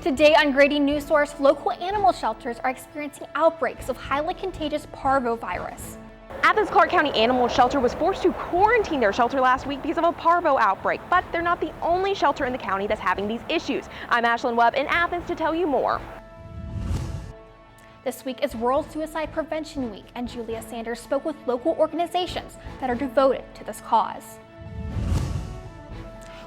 Today on Grady Newsource, local animal shelters are experiencing outbreaks of highly contagious parvovirus. Athens Clarke County Animal Shelter was forced to quarantine their shelter last week because of a parvo outbreak, but they're not the only shelter in the county that's having these issues. I'm Ashlyn Webb in Athens to tell you more. This week is World Suicide Prevention Week, and Julia Sanders spoke with local organizations that are devoted to this cause.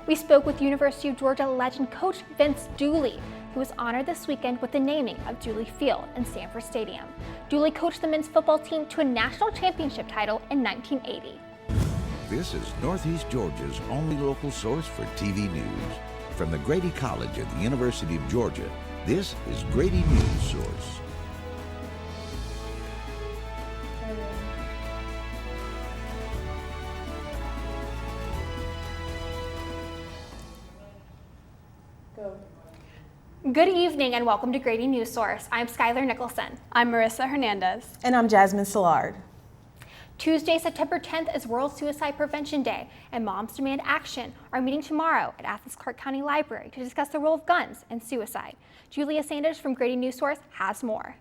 We spoke with University of Georgia legend coach Vince Dooley, who was honored this weekend with the naming of Dooley Field in Sanford Stadium. Dooley coached the men's football team to a national championship title in 1980. This is Northeast Georgia's only local source for TV news. From the Grady College at the University of Georgia, this is Grady Newsource. Good evening and welcome to Grady Newsource. I'm Skylar Nicholson. I'm Marissa Hernandez. And I'm Jasmine Szilard. Tuesday, September 10th is World Suicide Prevention Day, and Moms Demand Action are meeting tomorrow at Athens Clarke County Library to discuss the role of guns and suicide. Julia Sanders from Grady Newsource has more.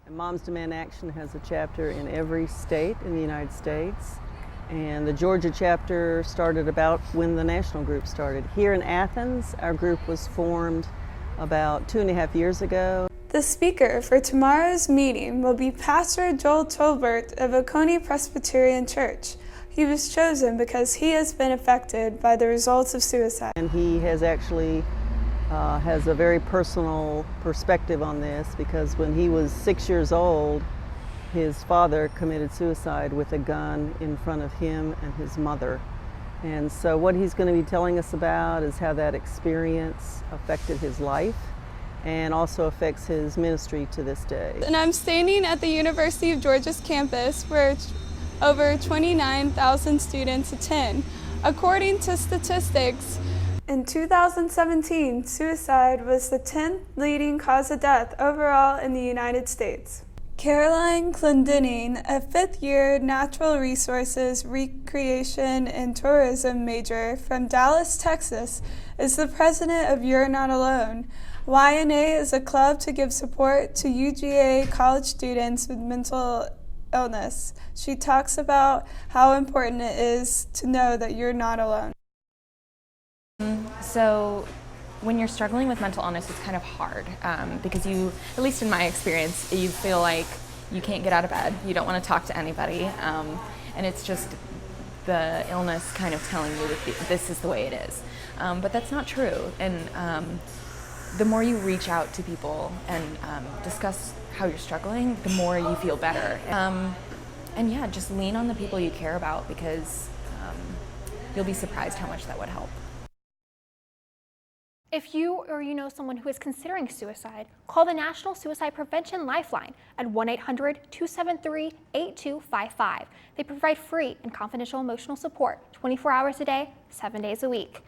Moms Demand Action has a chapter in every state in the United States. And the Georgia chapter started about when the national group started. Here in Athens, our group was formed about 2.5 years ago. The speaker for tomorrow's meeting will be Pastor Joel Tolbert of Oconee Presbyterian Church. He was chosen because he has been affected by the results of suicide. And he has actually has a very personal perspective on this because when he was 6 years old, his father committed suicide with a gun in front of him and his mother. And so what he's going to be telling us about is how that experience affected his life and also affects his ministry to this day. And I'm standing at the University of Georgia's campus where over 29,000 students attend. According to statistics, in 2017, suicide was the 10th leading cause of death overall in the United States. Caroline Clendenning, a fifth-year Natural Resources, Recreation, and Tourism major from Dallas, Texas, is the president of You're Not Alone. YNA is a club to give support to UGA college students with mental illness. She talks about how important it is to know that you're not alone. So when you're struggling with mental illness, it's kind of hard because you, at least in my experience, you feel like you can't get out of bed, you don't want to talk to anybody, and it's just the illness kind of telling you that this is the way it is. But that's not true, and the more you reach out to people and discuss how you're struggling, the more you feel better. And yeah, just lean on the people you care about because you'll be surprised how much that would help. If you or you know someone who is considering suicide, call the National Suicide Prevention Lifeline at 1-800-273-8255. They provide free and confidential emotional support 24 hours a day, 7 days a week.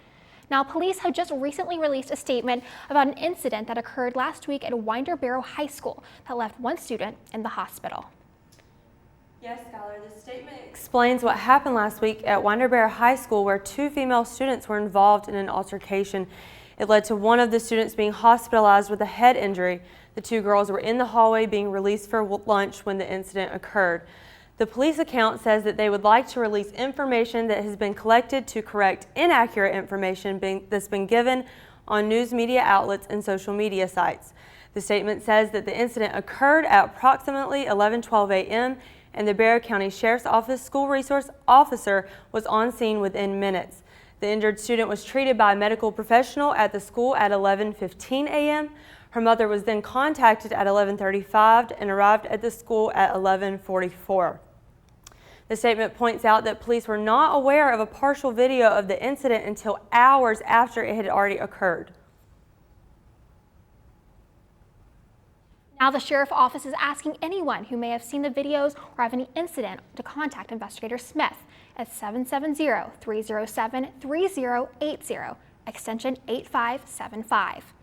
Now, police have just recently released a statement about an incident that occurred last week at Winder Barrow High School that left one student in the hospital. Yes, Skylar, the statement explains what happened last week at Winder Barrow High School where two female students were involved in an altercation. It led to one of the students being hospitalized with a head injury. The two girls were in the hallway being released for lunch when the incident occurred. The police account says that they would like to release information that has been collected to correct inaccurate information that's been given on news media outlets and social media sites. The statement says that the incident occurred at approximately 11:12 a.m. and the Barrow County Sheriff's Office school resource officer was on scene within minutes. The injured student was treated by a medical professional at the school at 11:15 a.m. Her mother was then contacted at 11:35 and arrived at the school at 11:44. The statement points out that police were not aware of a partial video of the incident until hours after it had already occurred. Now the sheriff's office is asking anyone who may have seen the videos or have any incident to contact Investigator Smith at 770-307-3080, extension 8575.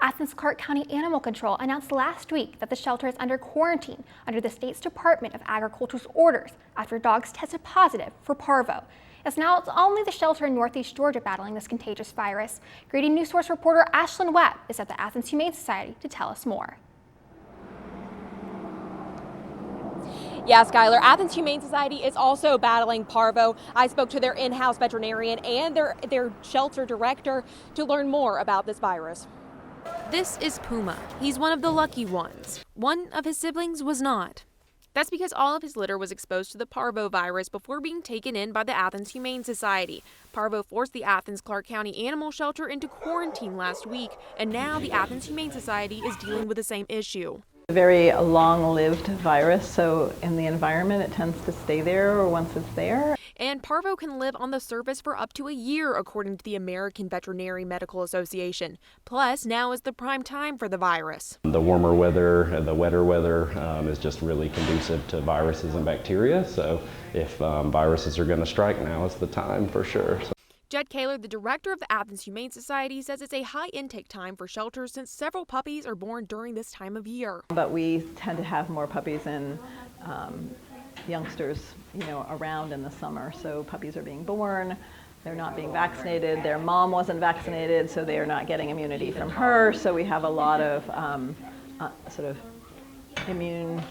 Athens Clarke County Animal Control announced last week that the shelter is under quarantine under the state's Department of Agriculture's orders after dogs tested positive for parvo. as now it's only the shelter in Northeast Georgia battling this contagious virus. Grady Newsource reporter Ashlyn Webb is at the Athens Humane Society to tell us more. Yeah, Skylar, Athens Humane Society is also battling parvo. I spoke to their in-house veterinarian and their shelter director to learn more about this virus. This is Puma. He's one of the lucky ones. One of his siblings was not. That's because all of his litter was exposed to the parvo virus before being taken in by the Athens Humane Society. Parvo forced the Athens Clark County Animal Shelter into quarantine last week, and now the Athens Humane Society is dealing with the same issue. A very long-lived virus, so in the environment it tends to stay there once it's there. And parvo can live on the surface for up to a year, according to the American Veterinary Medical Association. Plus, now is the prime time for the virus. The warmer weather and the wetter weather is just really conducive to viruses and bacteria, so if viruses are going to strike, now is the time for sure. Jed Kaler, the director of the Athens Humane Society, says it's a high intake time for shelters since several puppies are born during this time of year. But we tend to have more puppies and youngsters, around in the summer. So puppies are being born, they're not being vaccinated, their mom wasn't vaccinated, so they are not getting immunity from her. So we have a lot of sort of immune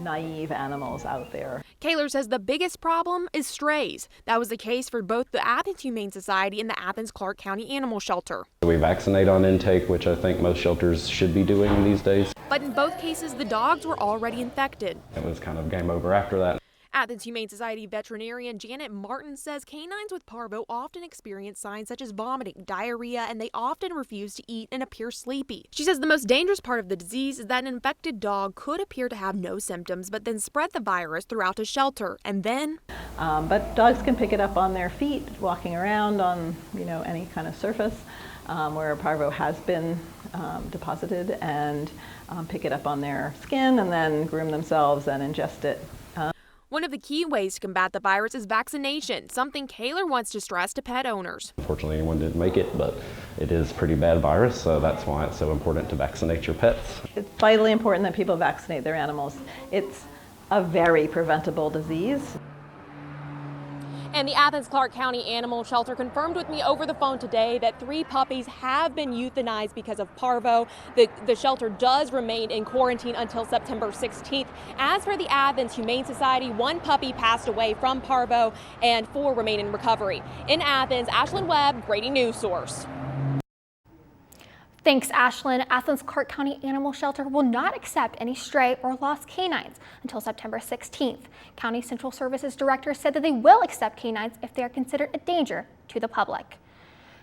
naive animals out there. Kaler says the biggest problem is strays. That was the case for both the Athens Humane Society and the Athens Clark County Animal Shelter. We vaccinate on intake, which I think most shelters should be doing these days. But in both cases, the dogs were already infected. It was kind of game over after that. Athens Humane Society veterinarian Janet Martin says canines with parvo often experience signs such as vomiting, diarrhea, and they often refuse to eat and appear sleepy. She says the most dangerous part of the disease is that an infected dog could appear to have no symptoms but then spread the virus throughout a shelter, and then... But dogs can pick it up on their feet, walking around on any kind of surface where parvo has been deposited, and pick it up on their skin and then groom themselves and ingest it. One of the key ways to combat the virus is vaccination, something Kaler wants to stress to pet owners. Unfortunately, anyone didn't make it, but it is a pretty bad virus, so that's why it's so important to vaccinate your pets. It's vitally important that people vaccinate their animals. It's a very preventable disease. And the Athens Clark County Animal Shelter confirmed with me over the phone today that 3 puppies have been euthanized because of parvo. The shelter does remain in quarantine until September 16th. As for the Athens Humane Society, 1 puppy passed away from parvo and 4 remain in recovery. In Athens, Ashlyn Webb, Grady Newsource. Thanks, Ashlyn. Athens Clark County Animal Shelter will not accept any stray or lost canines until September 16th. County Central Services Director said that they will accept canines if they are considered a danger to the public.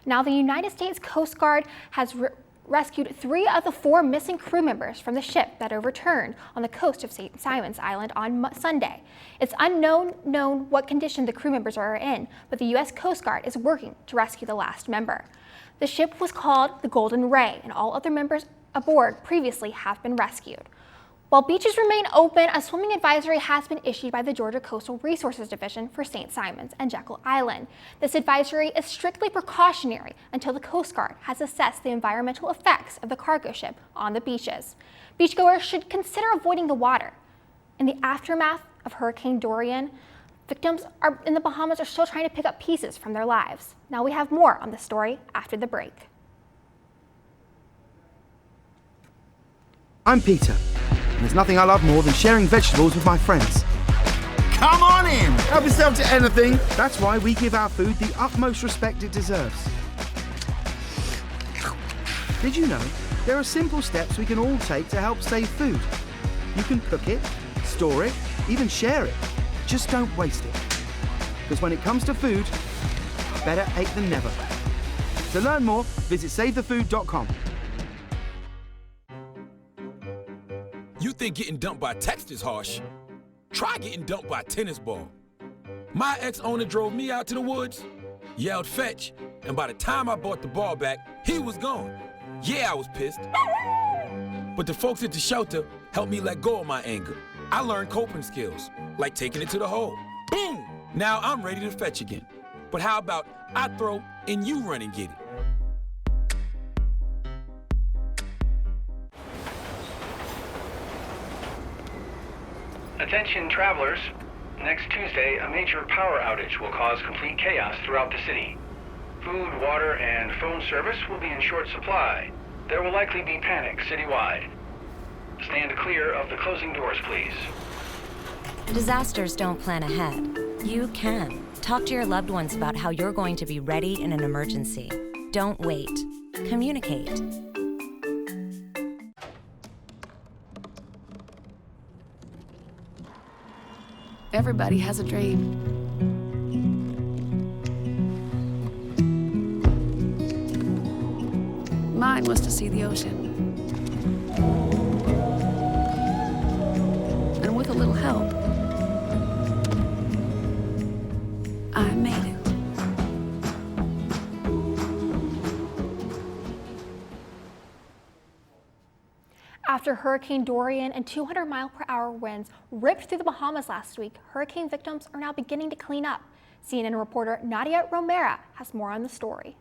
Now, the United States Coast Guard has rescued 3 of the 4 missing crew members from the ship that overturned on the coast of St. Simon's Island on Sunday. It's unknown what condition the crew members are in, but the U.S. Coast Guard is working to rescue the last member. The ship was called the Golden Ray, and all other members aboard previously have been rescued. While beaches remain open, a swimming advisory has been issued by the Georgia Coastal Resources Division for St. Simon's and Jekyll Island. This advisory is strictly precautionary until the Coast Guard has assessed the environmental effects of the cargo ship on the beaches. Beachgoers should consider avoiding the water. In the aftermath of Hurricane Dorian, victims in the Bahamas are still trying to pick up pieces from their lives. Now we have more on the story after the break. I'm Peter, and there's nothing I love more than sharing vegetables with my friends. Come on in! Help yourself to anything. That's why we give our food the utmost respect it deserves. Did you know there are simple steps we can all take to help save food? You can cook it, store it, even share it. Just don't waste it. Because when it comes to food, better ate than never. To learn more, visit SaveTheFood.com. You think getting dumped by text is harsh? Try getting dumped by a tennis ball. My ex-owner drove me out to the woods, yelled fetch, and by the time I brought the ball back, he was gone. Yeah, I was pissed. But the folks at the shelter helped me let go of my anger. I learned coping skills, like taking it to the hole. Boom! Now I'm ready to fetch again. But how about I throw and you run and get it? Attention travelers, Next Tuesday, a major power outage will cause complete chaos throughout the city. Food, water, and phone service will be in short supply. There will likely be panic citywide. Stand clear of the closing doors, please. Disasters don't plan ahead. You can. Talk to your loved ones about how you're going to be ready in an emergency. Don't wait. Communicate. Everybody has a dream. Mine was to see the ocean. And with a little help, I made it. After Hurricane Dorian and 200-mile-per-hour winds ripped through the Bahamas last week, hurricane victims are now beginning to clean up. CNN reporter Nadia Romera has more on the story.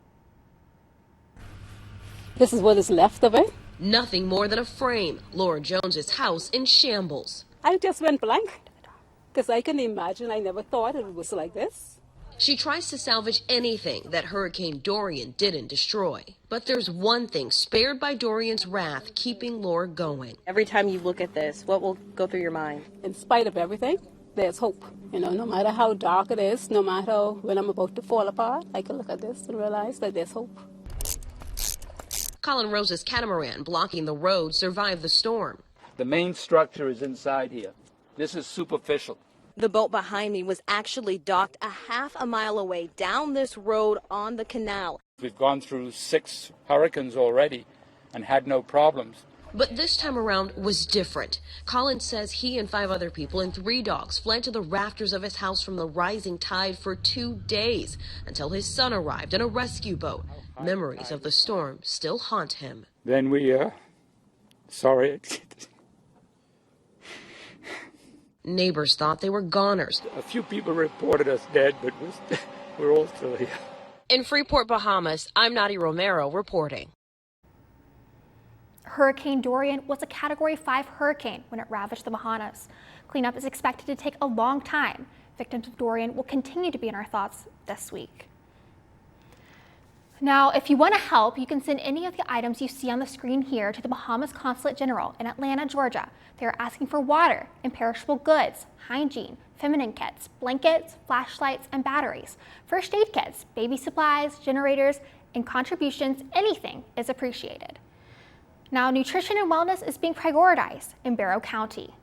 This is what is left of it. Nothing more than a frame. Laura Jones's house in shambles. I just went blank because I couldn't imagine. I never thought it was like this. She tries to salvage anything that Hurricane Dorian didn't destroy. But there's one thing spared by Dorian's wrath keeping Laura going. Every time you look at this, what will go through your mind? In spite of everything, there's hope. You know, no matter how dark it is, no matter when I'm about to fall apart, I can look at this and realize that there's hope. Colin Rose's catamaran blocking the road survived the storm. The main structure is inside here. This is superficial. The boat behind me was actually docked a half a mile away down this road on the canal. We've gone through 6 hurricanes already and had no problems. But this time around was different. Colin says he and 5 other people and 3 dogs fled to the rafters of his house from the rising tide for 2 days until his son arrived in a rescue boat. Memories of the storm still haunt him. Then sorry. Neighbors thought they were goners. A few people reported us dead, but we're all still here. In Freeport, Bahamas, I'm Nadia Romero reporting. Hurricane Dorian was a Category 5 hurricane when it ravaged the Bahamas. Cleanup is expected to take a long time. Victims of Dorian will continue to be in our thoughts this week. Now, if you want to help, you can send any of the items you see on the screen here to the Bahamas Consulate General in Atlanta, Georgia. They are asking for water, imperishable goods, hygiene, feminine kits, blankets, flashlights, and batteries, first aid kits, baby supplies, generators, and contributions. Anything is appreciated. Now, nutrition and wellness is being prioritized in Barrow County.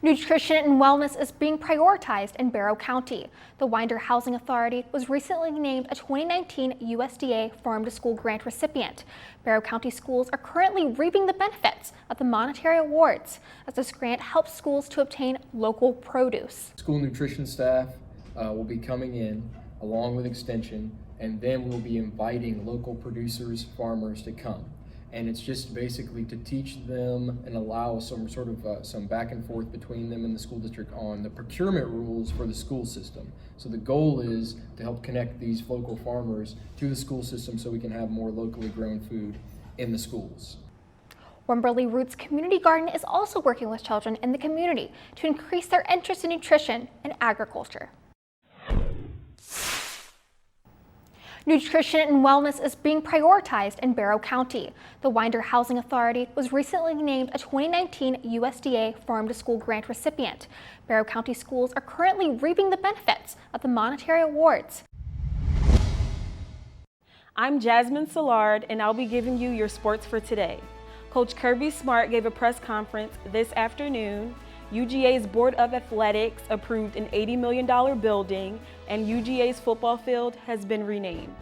Nutrition and wellness is being prioritized in Barrow County. The Winder Housing Authority was recently named a 2019 USDA Farm to School grant recipient. Barrow County schools are currently reaping the benefits of the monetary awards, as this grant helps schools to obtain local produce. School nutrition staff will be coming in along with Extension, and then we'll be inviting local producers, farmers to come. And it's just basically to teach them and allow some sort of some back and forth between them and the school district on the procurement rules for the school system. So the goal is to help connect these local farmers to the school system so we can have more locally grown food in the schools. Wimberley Roots Community Garden is also working with children in the community to increase their interest in nutrition and agriculture. Nutrition and wellness is being prioritized in Barrow County. The Winder Housing Authority was recently named a 2019 USDA Farm to School grant recipient. Barrow County schools are currently reaping the benefits of the monetary awards. I'm Jasmine Szilard, and I'll be giving you your sports for today. Coach Kirby Smart gave a press conference this afternoon. UGA's Board of Athletics approved an $80 million building, and UGA's football field has been renamed.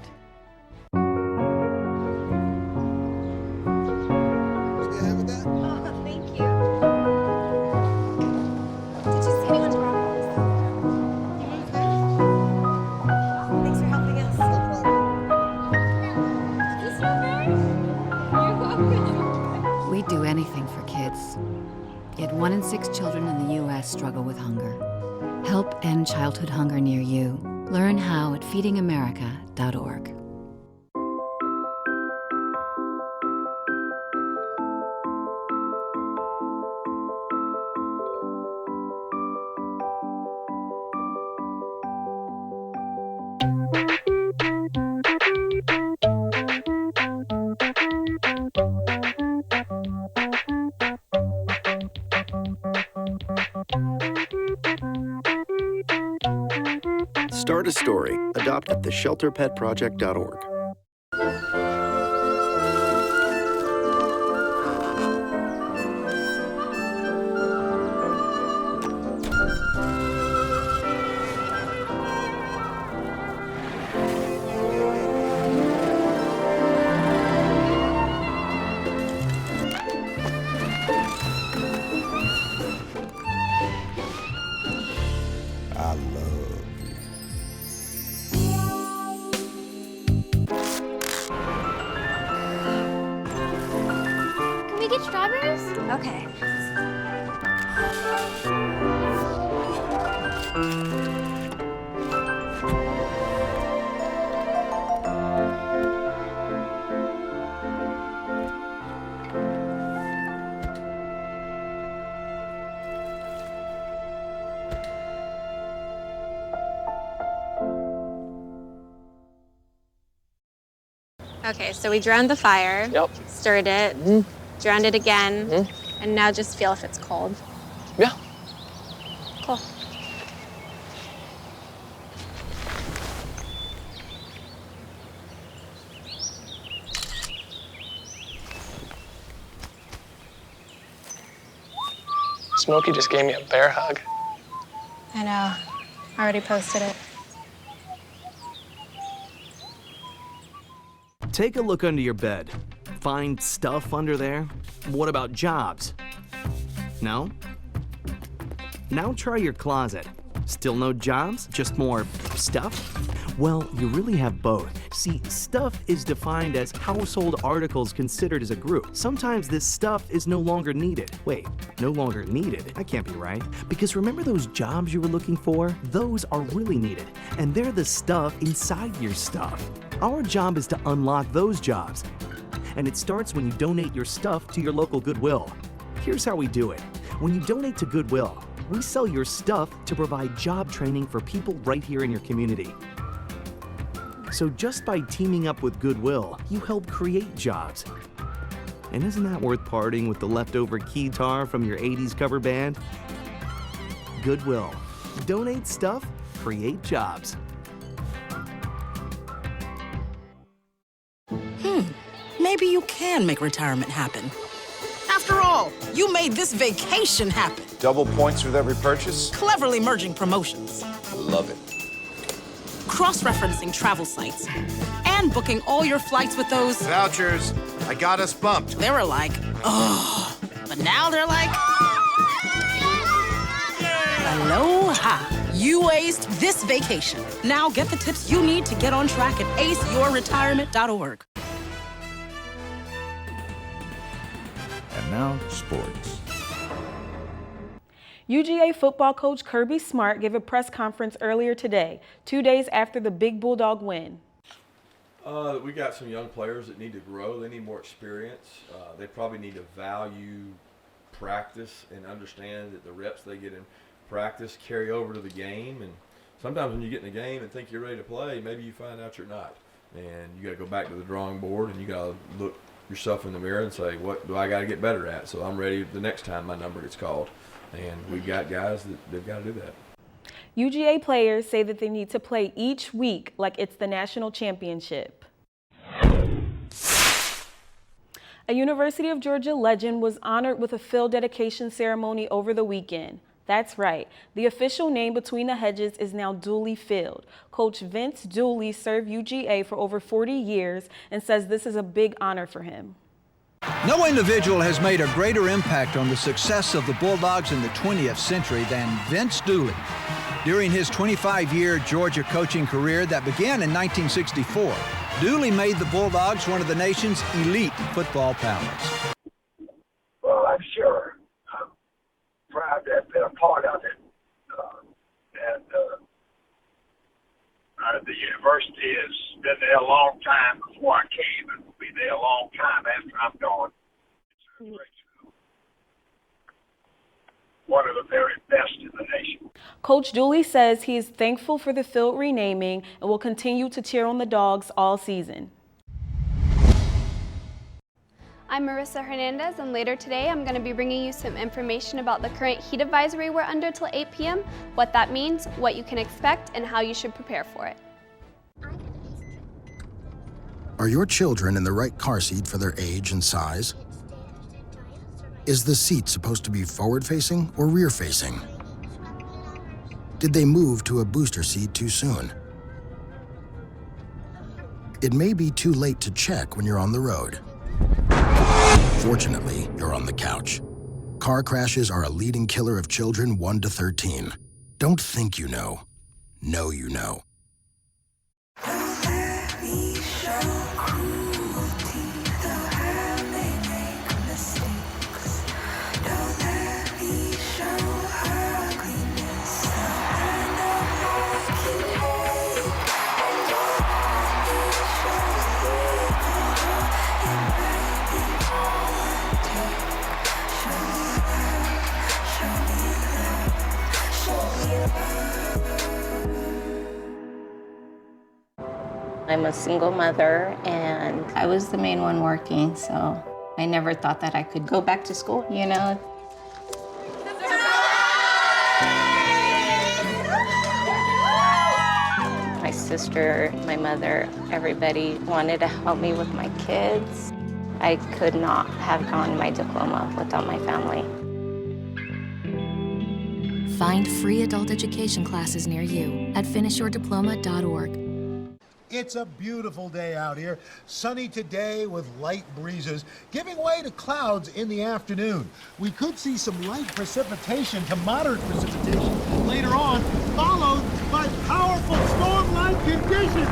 We'd do anything for kids. Yet 1 in 6 children in the U.S. struggle with hunger. Help end childhood hunger near you Learn how at feedingamerica.org. Start a story. Adopt at theshelterpetproject.org. I love you. Can we get strawberries? Okay. Okay, so we drowned the fire, stirred it, drowned it again, and now just feel if it's cold. Yeah. Cool. Smokey just gave me a bear hug. I know. I already posted it. Take a look under your bed. Find stuff under there? What about jobs? No? Now try your closet. Still no jobs? Just more stuff? Well, you really have both. See, stuff is defined as household articles considered as a group. Sometimes this stuff is no longer needed. Wait, no longer needed? That can't be right. Because remember those jobs you were looking for? Those are really needed. And they're the stuff inside your stuff. Our job is to unlock those jobs. And it starts when you donate your stuff to your local Goodwill. Here's how we do it. When you donate to Goodwill, we sell your stuff to provide job training for people right here in your community. So just by teaming up with Goodwill, you help create jobs. And isn't that worth parting with the leftover keytar from your 80s cover band? Goodwill. Donate stuff, create jobs. Maybe you can make retirement happen. After all, you made this vacation happen. Double points with every purchase? Cleverly merging promotions. Love it. Cross-referencing travel sites. And booking all your flights with those... Vouchers. I got us bumped. They were like, oh. But now they're like... Aloha. You aced this vacation. Now get the tips you need to get on track at aceyourretirement.org. And now, sports. UGA football coach Kirby Smart gave a press conference earlier today, 2 days after the Big Bulldog win. We got some young players that need to grow. They need more experience. They probably need to value practice and understand that the reps they get in practice carry over to the game. And sometimes when you get in the game and think you're ready to play, maybe you find out you're not. And you got to go back to the drawing board and you got to look yourself in the mirror and say, what do I got to get better at so I'm ready the next time my number gets called. And we've got guys that they've got to do that. UGA players say that they need to play each week like it's the national championship. A University of Georgia legend was honored with a field dedication ceremony over the weekend. That's right. The official name Between the Hedges is now Dooley Field. Coach Vince Dooley served UGA for over 40 years and says this is a big honor for him. No individual has made a greater impact on the success of the Bulldogs in the 20th century than Vince Dooley. During his 25-year Georgia coaching career that began in 1964, Dooley made the Bulldogs one of the nation's elite football powers. Well, I'm sure. I'm proud to have been a part of it. The university has been there a long time before I came and will be there a long time after I'm gone. It's a great school. One of the very best in the nation. Coach Dooley says he is thankful for the field renaming and will continue to cheer on the Dogs all season. I'm Marissa Hernandez, and later today I'm going to be bringing you some information about the current heat advisory we're under till 8 p.m., what that means, what you can expect, and how you should prepare for it. Are your children in the right car seat for their age and size? Is the seat supposed to be forward-facing or rear-facing? Did they move to a booster seat too soon? It may be too late to check when you're on the road. Fortunately, you're on the couch. Car crashes are a leading killer of children 1 to 13. Don't think you know. Know you know. I'm a single mother, and I was the main one working, so I never thought that I could go back to school, you know? My sister, my mother, everybody wanted to help me with my kids. I could not have gotten my diploma without my family. Find free adult education classes near you at finishyourdiploma.org. It's a beautiful day out here, sunny today with light breezes, giving way to clouds in the afternoon. We could see some light precipitation to moderate precipitation later on, followed by powerful storm-like conditions.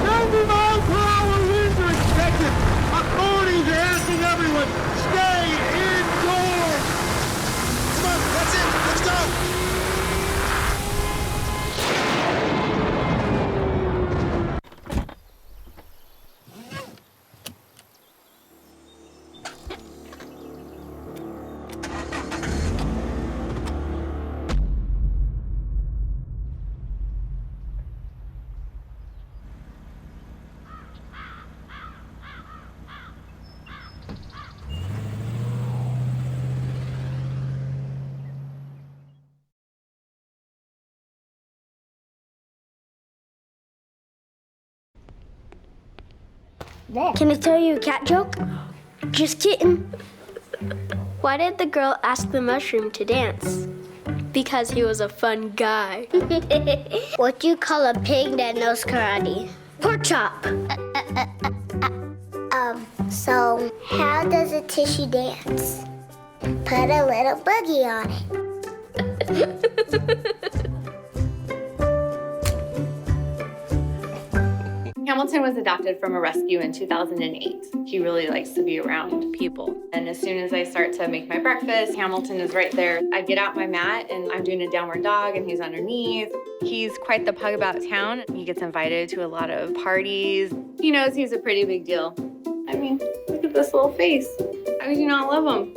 90-mile-per-hour winds are expected. Authorities are asking everyone, stay indoors. Come on, that's it, let's go. Can I tell you a cat joke? Just kidding. Why did the girl ask the mushroom to dance? Because he was a fun guy. What do you call a pig that knows karate? Pork chop. So how does a tissue dance? Put a little boogie on it. Hamilton was adopted from a rescue in 2008. He really likes to be around people. And as soon as I start to make my breakfast, Hamilton is right there. I get out my mat and I'm doing a downward dog and he's underneath. He's quite the pug about town. He gets invited to a lot of parties. He knows he's a pretty big deal. I mean, look at this little face. How could you not love him?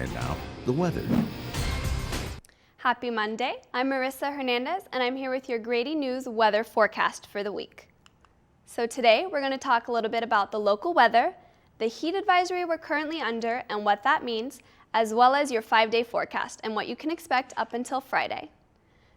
And now, the weather. Happy Monday. I'm Marissa Hernandez, and I'm here with your Grady News weather forecast for the week. So today, we're going to talk a little bit about the local weather, the heat advisory we're currently under and what that means, as well as your 5-day forecast and what you can expect up until Friday.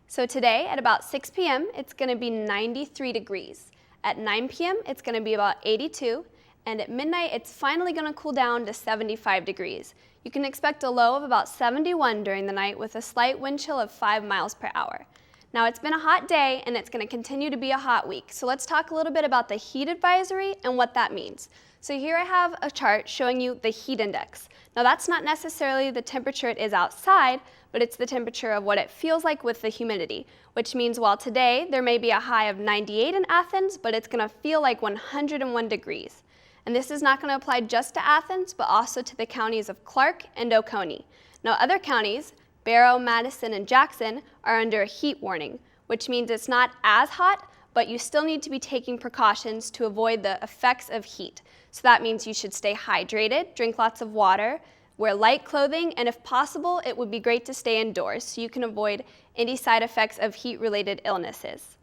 So today, at about 6 p.m., it's going to be 93 degrees. At 9 p.m., it's going to be about 82, and at midnight it's finally going to cool down to 75 degrees. You can expect a low of about 71 during the night with a slight wind chill of 5 miles per hour. Now it's been a hot day and it's going to continue to be a hot week. So let's talk a little bit about the heat advisory and what that means. So here I have a chart showing you the heat index. Now that's not necessarily the temperature it is outside, but it's the temperature of what it feels like with the humidity, which means while today there may be a high of 98 in Athens, but it's going to feel like 101 degrees. And this is not going to apply just to Athens, but also to the counties of Clark and Oconee. Now other counties, Barrow, Madison, and Jackson, are under a heat warning, which means it's not as hot, but you still need to be taking precautions to avoid the effects of heat. So that means you should stay hydrated, drink lots of water, wear light clothing, and if possible, it would be great to stay indoors so you can avoid any side effects of heat-related illnesses.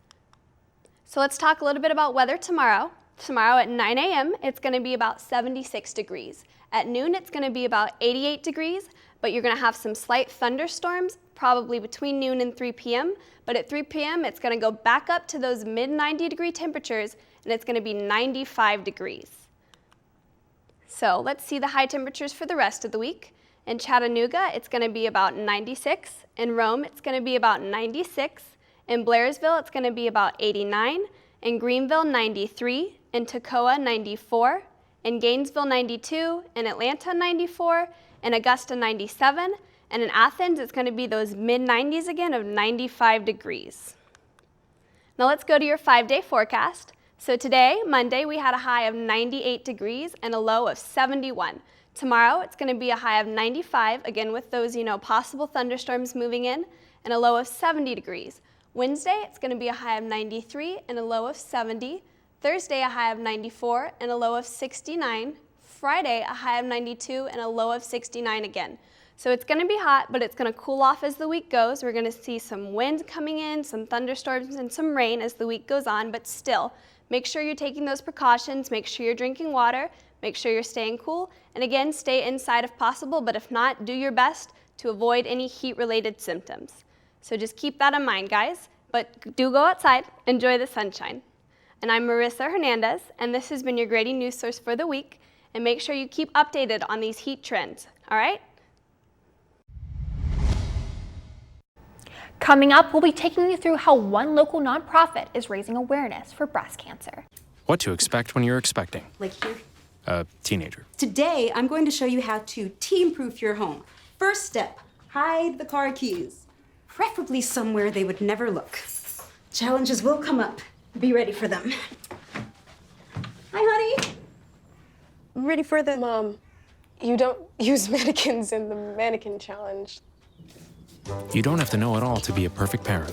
So let's talk a little bit about weather tomorrow. Tomorrow at 9 a.m., it's going to be about 76 degrees. At noon, it's going to be about 88 degrees, but you're going to have some slight thunderstorms, probably between noon and 3 p.m. But at 3 p.m., it's going to go back up to those mid-90-degree temperatures, and it's going to be 95 degrees. So let's see the high temperatures for the rest of the week. In Chattanooga, it's going to be about 96. In Rome, it's going to be about 96. In Blairsville, it's going to be about 89. In Greenville, 93. In Toccoa, 94. In Gainesville, 92. In Atlanta, 94. In Augusta, 97. And in Athens, it's going to be those mid-90s again of 95 degrees. Now let's go to your 5-day forecast. So today, Monday, we had a high of 98 degrees and a low of 71. Tomorrow, it's going to be a high of 95, again with those, possible thunderstorms moving in, and a low of 70 degrees. Wednesday, it's going to be a high of 93 and a low of 70. Thursday, a high of 94 and a low of 69. Friday, a high of 92 and a low of 69 again. So it's going to be hot, but it's going to cool off as the week goes. We're going to see some wind coming in, some thunderstorms, and some rain as the week goes on, but still, make sure you're taking those precautions, make sure you're drinking water, make sure you're staying cool, and again, stay inside if possible, but if not, do your best to avoid any heat-related symptoms. So just keep that in mind, guys, but do go outside, enjoy the sunshine. And I'm Marissa Hernandez, and this has been your Grady Newsource for the week, and make sure you keep updated on these heat trends, all right? Coming up, we'll be taking you through how one local nonprofit is raising awareness for breast cancer. What to expect when you're expecting. Like here. A teenager. Today, I'm going to show you how to teen-proof your home. First step, hide the car keys. Preferably somewhere they would never look. Challenges will come up. Be ready for them. Hi, honey. Ready for the... Mom, you don't use mannequins in the mannequin challenge. You don't have to know it all to be a perfect parent.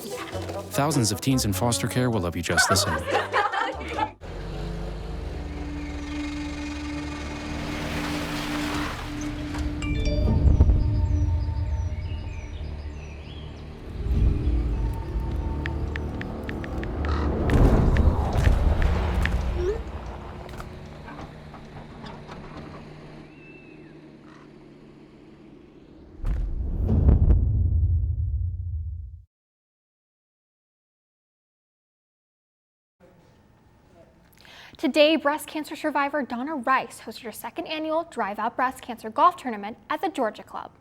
Thousands of teens in foster care will love you just the same. Today, breast cancer survivor Donna Rice hosted her second annual Drive Out Breast Cancer Golf Tournament at the Georgia Club.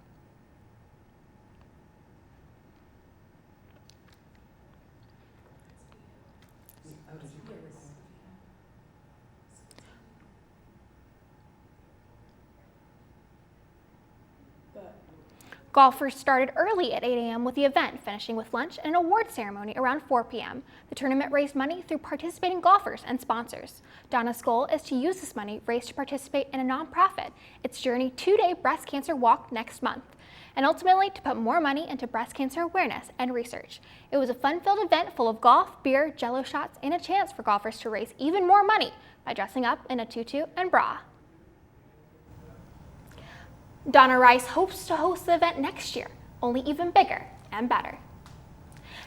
Golfers started early at 8 a.m. with the event, finishing with lunch and an award ceremony around 4 p.m. The tournament raised money through participating golfers and sponsors. Donna's goal is to use this money raised to participate in a nonprofit, its Journey 2-day breast cancer walk next month, and ultimately to put more money into breast cancer awareness and research. It was a fun-filled event full of golf, beer, jello shots, and a chance for golfers to raise even more money by dressing up in a tutu and bra. Donna Rice hopes to host the event next year, only even bigger and better.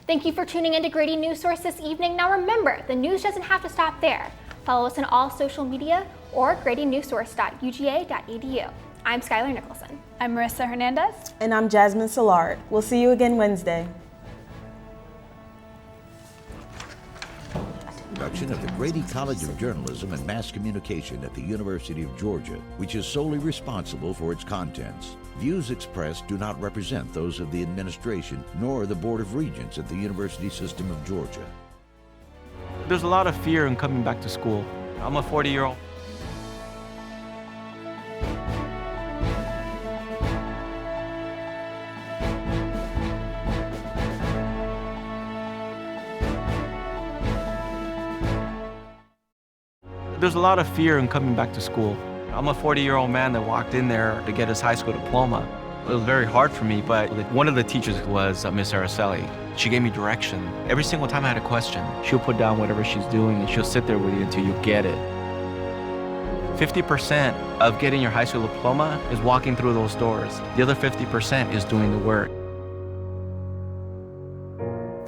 Thank you for tuning in to Grady Newsource this evening. Now remember, the news doesn't have to stop there. Follow us on all social media or gradynewsource.uga.edu. I'm Skylar Nicholson. I'm Marissa Hernandez. And I'm Jasmine Szilard. We'll see you again Wednesday. production of the Grady College of Journalism and Mass Communication at the University of Georgia, which is solely responsible for its contents. Views expressed do not represent those of the administration nor the Board of Regents at the University System of Georgia. There's a lot of fear in coming back to school. I'm a 40-year-old. There's a lot of fear in coming back to school. I'm a 40-year-old man that walked in there to get his high school diploma. It was very hard for me, but one of the teachers was Miss Araceli. She gave me direction. Every single time I had a question, she'll put down whatever she's doing and she'll sit there with you until you get it. 50% of getting your high school diploma is walking through those doors. The other 50% is doing the work.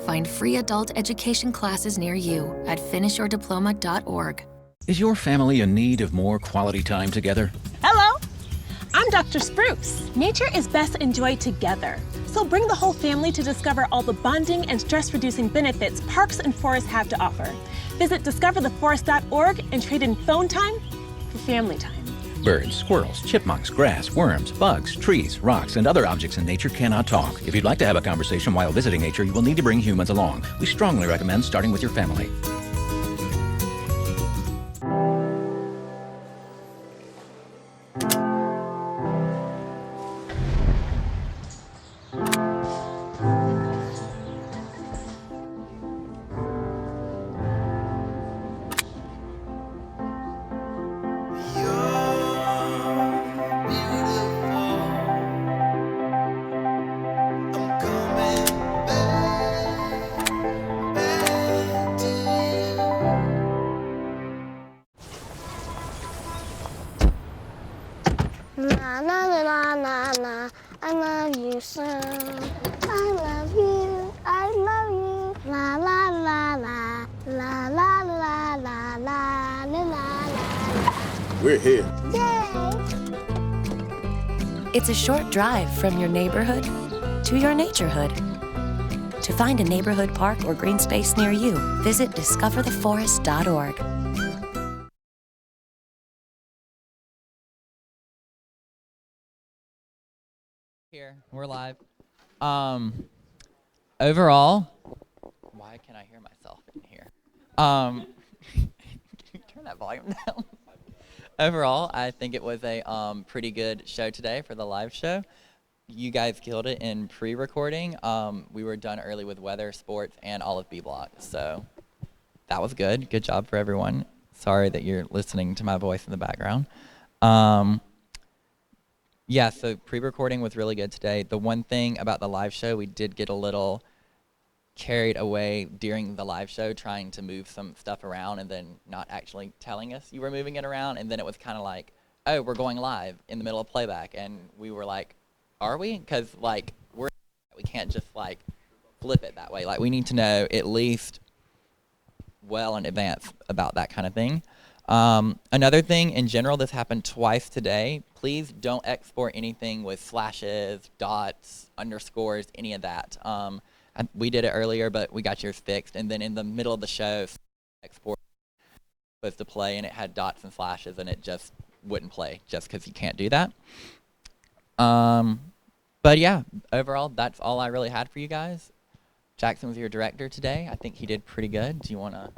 Find free adult education classes near you at finishyourdiploma.org. Is your family in need of more quality time together? Hello, I'm Dr. Spruce. Nature is best enjoyed together. So bring the whole family to discover all the bonding and stress-reducing benefits parks and forests have to offer. Visit discovertheforest.org and trade in phone time for family time. Birds, squirrels, chipmunks, grass, worms, bugs, trees, rocks, and other objects in nature cannot talk. If you'd like to have a conversation while visiting nature, you will need to bring humans along. We strongly recommend starting with your family. Na na na na na na, I love you so. I love you, I love you. La la la la, la la la la la la la. We're here. Yay! It's a short drive from your neighborhood to your naturehood. To find a neighborhood park or green space near you, visit discovertheforest.org. Here, we're live. Overall, why can't I hear myself in here? Can you turn that volume down? Overall, I think it was a pretty good show today for the live show. You guys killed it in pre-recording. We were done early with weather, sports, and all of B Block, so that was good. Good job for everyone. Sorry that you're listening to my voice in the background. Yeah, so pre-recording was really good today. The one thing about the live show, we did get a little carried away during the live show trying to move some stuff around and then not actually telling us you were moving it around. And then it was kind of like, oh, we're going live in the middle of playback. And we were like, are we? Because, like, we can't just, like, flip it that way. Like, we need to know at least well in advance about that kind of thing. Another thing, in general, this happened twice today. Please don't export anything with slashes, dots, underscores, any of that. We did it earlier, but we got yours fixed. And then in the middle of the show, export was supposed to play, and it had dots and slashes, and it just wouldn't play just because you can't do that. But yeah, overall, that's all I really had for you guys. Jackson was your director today. I think he did pretty good. Do you want to?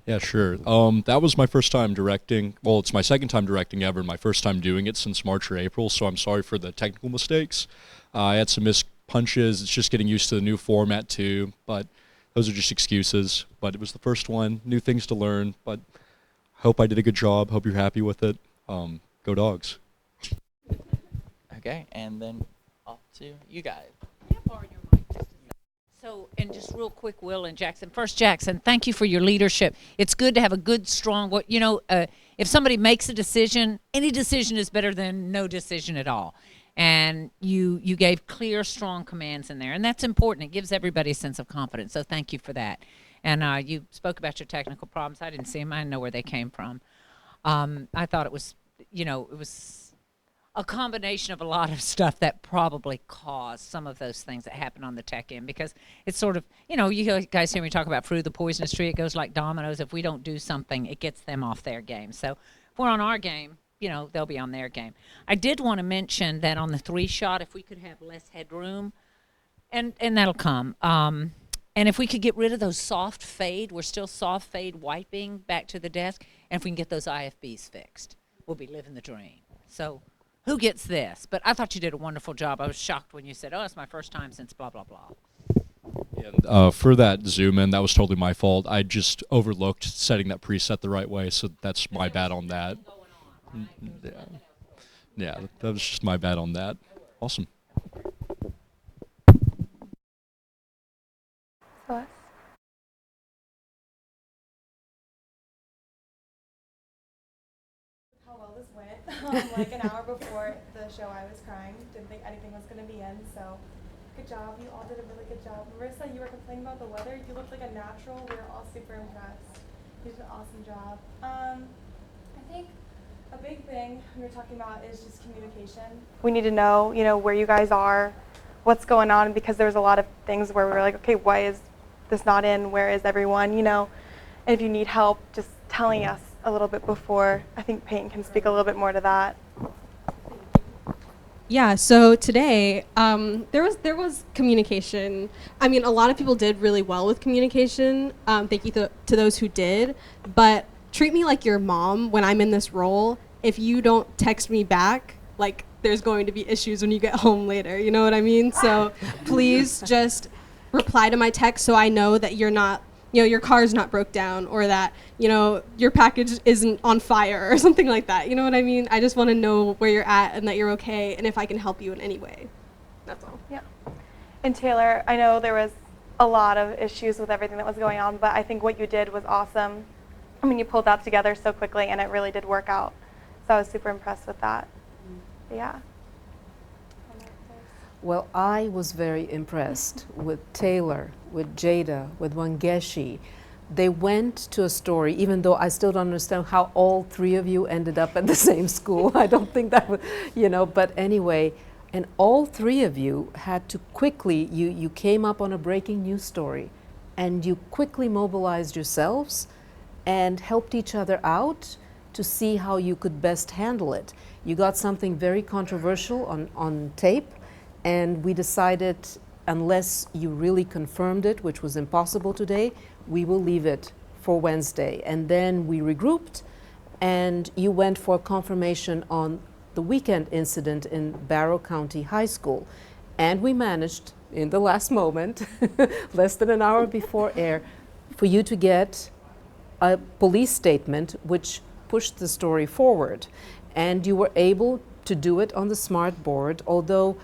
Yeah, sure. That was my first time directing. Well, it's my second time directing ever, and my first time doing it since March or April, so I'm sorry for the technical mistakes. I had some missed punches. It's just getting used to the new format, too, but those are just excuses. But it was the first one, new things to learn, but hope I did a good job. Hope you're happy with it. Go Dogs. Okay, and then off to you guys. So, and just real quick, Will and Jackson. First, Jackson, thank you for your leadership. It's good to have a good, strong, if somebody makes a decision, any decision is better than no decision at all. And you gave clear, strong commands in there. And that's important. It gives everybody a sense of confidence. So thank you for that. And you spoke about your technical problems. I didn't see them. I didn't know where they came from. I thought it was, it was a combination of a lot of stuff that probably caused some of those things that happen on the tech end, because it's sort of, you guys hear me talk about fruit of the poisonous tree. It goes like dominoes. If we don't do something, it gets them off their game. So if we're on our game, they'll be on their game. I did want to mention that on the 3-shot, if we could have less headroom, and that'll come. And if we could get rid of those soft fade, we're still soft fade wiping back to the desk, and if we can get those IFBs fixed, we'll be living the dream. So who gets this? But I thought you did a wonderful job. I was shocked when you said, oh, it's my first time since blah, blah, blah. Yeah, for that zoom in, that was totally my fault. I just overlooked setting that preset the right way, so that's my bad on that. Yeah, that was just my bad on that. Awesome. How well this went. Like an hour before the show, I was crying. Didn't think anything was going to be in. So, good job. You all did a really good job. Marissa, you were complaining about the weather. You looked like a natural. We were all super impressed. You did an awesome job. I think a big thing we were talking about is just communication. We need to know, where you guys are, what's going on, because there was a lot of things where we were like, okay, why is this not in? Where is everyone? And if you need help, just telling us a little bit before. I think Peyton can speak a little bit more to that. Yeah, so today there was communication. I mean, a lot of people did really well with communication. Thank you to those who did. But treat me like your mom when I'm in this role. If you don't text me back, like, there's going to be issues when you get home later. You know what I mean? So please just reply to my text so I know that you're not, your car's not broke down, or that, your package isn't on fire or something like that. You know what I mean? I just want to know where you're at and that you're okay, and if I can help you in any way. That's all. Yeah. And Taylor, I know there was a lot of issues with everything that was going on, but I think what you did was awesome. I mean, you pulled that together so quickly, and it really did work out. So I was super impressed with that. Yeah. Well, I was very impressed with Taylor, with Jada, with Wangeshi. They went to a story, even though I still don't understand how all 3 of you ended up at the same school. I don't think that would, but anyway, and all 3 of you had to quickly, you came up on a breaking news story, and you quickly mobilized yourselves and helped each other out to see how you could best handle it. You got something very controversial on tape, and we decided, unless you really confirmed it, which was impossible today, we will leave it for Wednesday. And then we regrouped, and you went for confirmation on the weekend incident in Barrow County High School. And we managed, in the last moment, less than an hour before air, for you to get a police statement which pushed the story forward. And you were able to do it on the smart board, although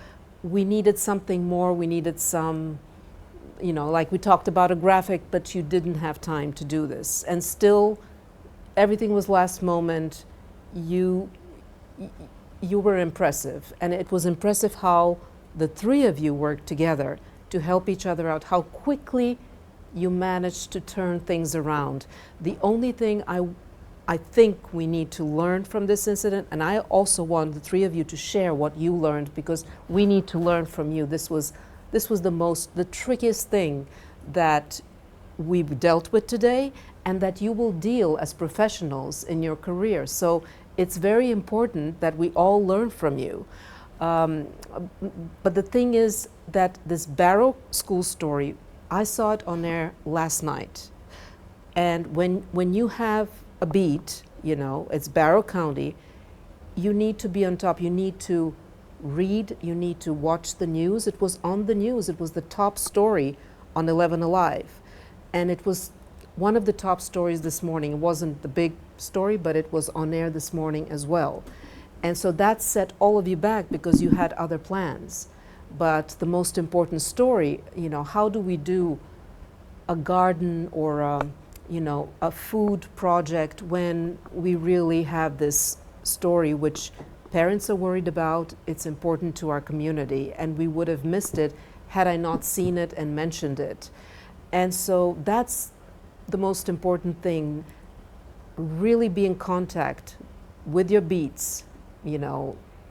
we needed something more. We needed some, like we talked about a graphic, but you didn't have time to do this. And still, everything was last moment. You were impressive. And it was impressive how the 3 of you worked together to help each other out, how quickly you managed to turn things around. The only thing I think we need to learn from this incident, and I also want the 3 of you to share what you learned, because we need to learn from you. This was the trickiest thing that we've dealt with today, and that you will deal as professionals in your career. So it's very important that we all learn from you. But the thing is that this Barrow school story, I saw it on air last night. And when you have a beat, it's Barrow County, you need to be on top. You need to read, you need to watch the news. It was on the news. It was the top story on 11 Alive. And it was one of the top stories this morning. It wasn't the big story, but it was on air this morning as well. And so that set all of you back because you had other plans. But the most important story, how do we do a garden or a food project when we really have this story which parents are worried about? It's important to our community, and we would have missed it had I not seen it and mentioned it. And so that's the most important thing, really be in contact with your beats,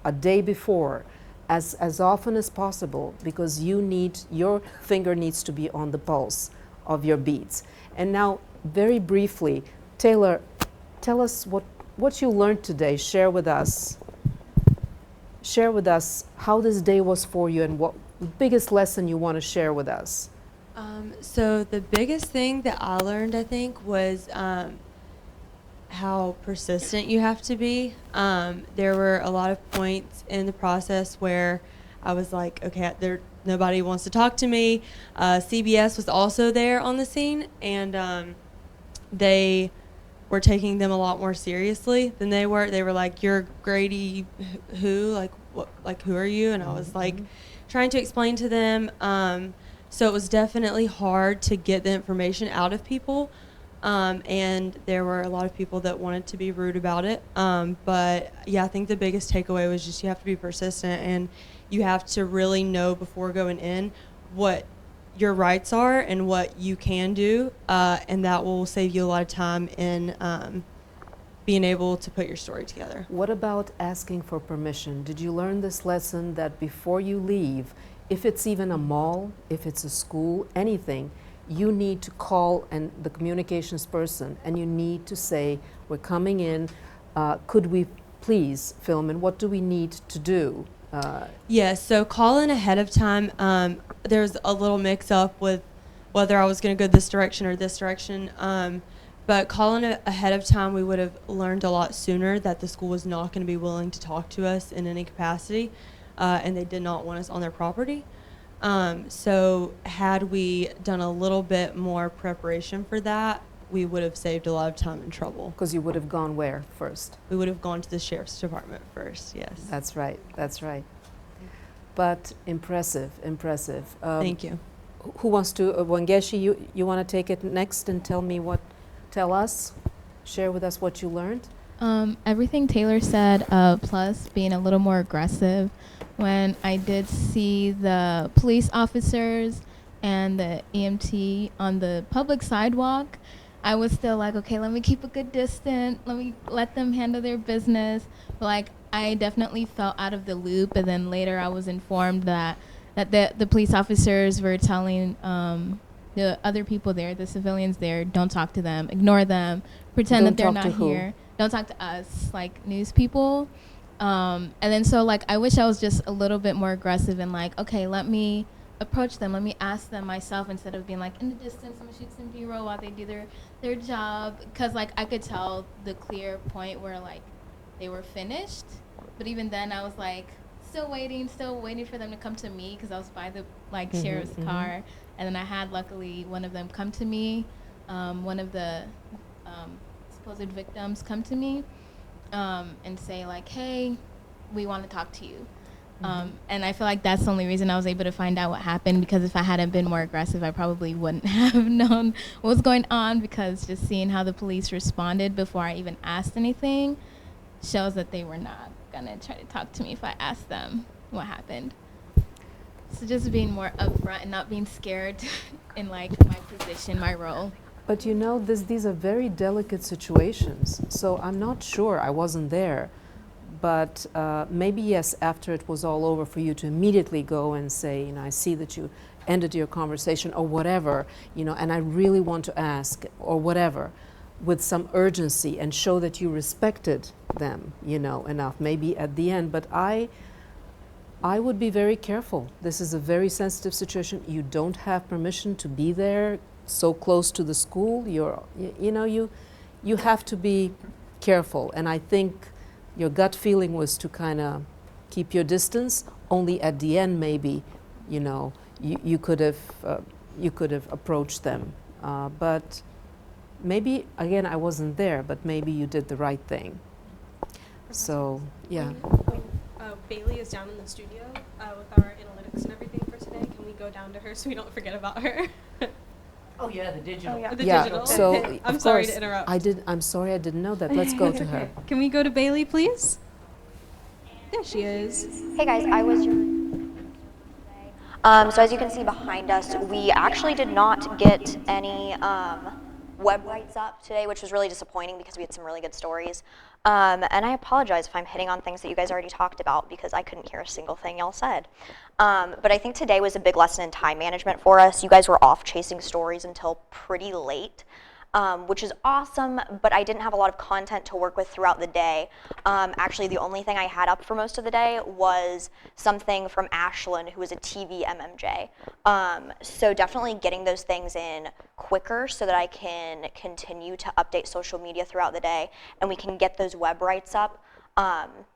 a day before, as often as possible, because your finger needs to be on the pulse of your beats. And now, very briefly, Taylor, tell us what you learned today. Share with us how this day was for you and what the biggest lesson you want to share with us. So the biggest thing that I learned, I think, was how persistent you have to be. There were a lot of points in the process where I was like, okay, nobody wants to talk to me. CBS was also there on the scene, and they were taking them a lot more seriously than they were. They were like, "You're Grady, who? Like, what? Like, who are you?" And I was like, trying to explain to them. So it was definitely hard to get the information out of people. And there were a lot of people that wanted to be rude about it. But yeah, I think the biggest takeaway was just you have to be persistent, and you have to really know before going in what your rights are and what you can do, and that will save you a lot of time in being able to put your story together. What about asking for permission? Did you learn this lesson that before you leave, if it's even a mall, if it's a school, anything, you need to call the communications person, and you need to say, we're coming in, could we please film, and what do we need to do? So call in ahead of time. There's a little mix up with whether I was going to go this direction or this direction. But calling ahead of time, we would have learned a lot sooner that the school was not going to be willing to talk to us in any capacity, and they did not want us on their property. So had we done a little bit more preparation for that, we would have saved a lot of time and trouble. Because you would have gone where first? We would have gone to the sheriff's department first, yes. That's right, that's right. But impressive. Thank you. Who wants to, Wangeshi, you want to take it next and share with us what you learned? Everything Taylor said, plus being a little more aggressive. When I did see the police officers and the EMT on the public sidewalk, I was still like, okay, let me keep a good distance. Let me let them handle their business. But like, I definitely felt out of the loop. And then later I was informed that the police officers were telling the other people there, the civilians there, don't talk to them, ignore them, pretend that they're not here. Don't talk to us, like news people. And then so like, I wish I was just a little bit more aggressive and like, okay, let me approach them. Let me ask them myself instead of being like in the distance, I'm gonna shoot some B-roll while they do their job. Cause like I could tell the clear point where like they were finished. But even then I was like still waiting for them to come to me because I was by the like sheriff's car. And then I had luckily one of them come to me, one of the supposed victims come to me and say like, hey, we want to talk to you. And I feel like that's the only reason I was able to find out what happened, because if I hadn't been more aggressive, I probably wouldn't have known what was going on, because just seeing how the police responded before I even asked anything shows that they were not gonna try to talk to me if I asked them what happened. So just being more upfront and not being scared in like my position, my role. But you know, these are very delicate situations. So I'm not sure, I wasn't there. But maybe yes, after it was all over, for you to immediately go and say, you know, I see that you ended your conversation or whatever, you know, and I really want to ask or whatever, with some urgency, and show that you respected them, you know, enough, maybe at the end. But I would be very careful. This is a very sensitive situation. You don't have permission to be there so close to the school. You have to be careful. And I think your gut feeling was to kind of keep your distance. Only at the end, maybe, you know, you could have approached them. But maybe, again, I wasn't there, but maybe you did the right thing. So, yeah. When Bailey is down in the studio with our analytics and everything for today, can we go down to her so we don't forget about her? Oh yeah, the digital. Oh, yeah. The Yeah, digital. so I'm of sorry course, to interrupt. I'm sorry I didn't know that. Let's go to her. Can we go to Bailey, please? There she is. Hey guys, I was your so as you can see behind us, we actually did not get any web writes up today, which was really disappointing because we had some really good stories. And I apologize if I'm hitting on things that you guys already talked about because I couldn't hear a single thing y'all said. But I think today was a big lesson in time management for us. You guys were off chasing stories until pretty late. Which is awesome, but I didn't have a lot of content to work with throughout the day. Actually, the only thing I had up for most of the day was something from Ashlyn, who is a TV MMJ. So definitely getting those things in quicker so that I can continue to update social media throughout the day, and we can get those web writes up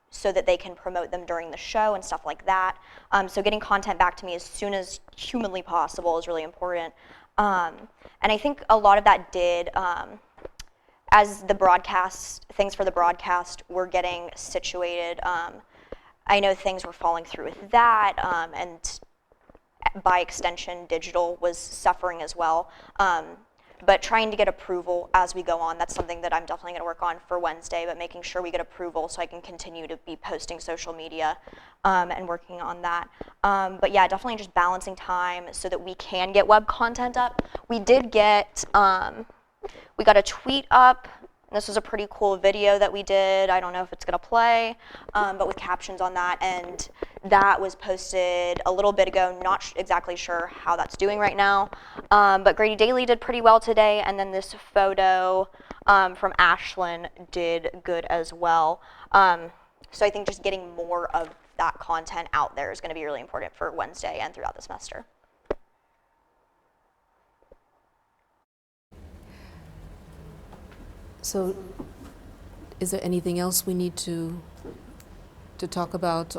so that they can promote them during the show and stuff like that. So getting content back to me as soon as humanly possible is really important. And I think a lot of that did, as the broadcast, things for the broadcast were getting situated. I know things were falling through with that, and by extension, digital was suffering as well. But trying to get approval as we go on, that's something that I'm definitely going to work on for Wednesday, but making sure we get approval so I can continue to be posting social media and working on that. But yeah, definitely just balancing time so that we can get web content up. We did get, we got a tweet up. This was a pretty cool video that we did. I don't know if it's going to play, but with captions on that. And that was posted a little bit ago. Not exactly sure how that's doing right now. But Grady Daily did pretty well today. And then this photo from Ashlyn did good as well. So I think just getting more of that content out there is going to be really important for Wednesday and throughout the semester. So, is there anything else we need to talk about?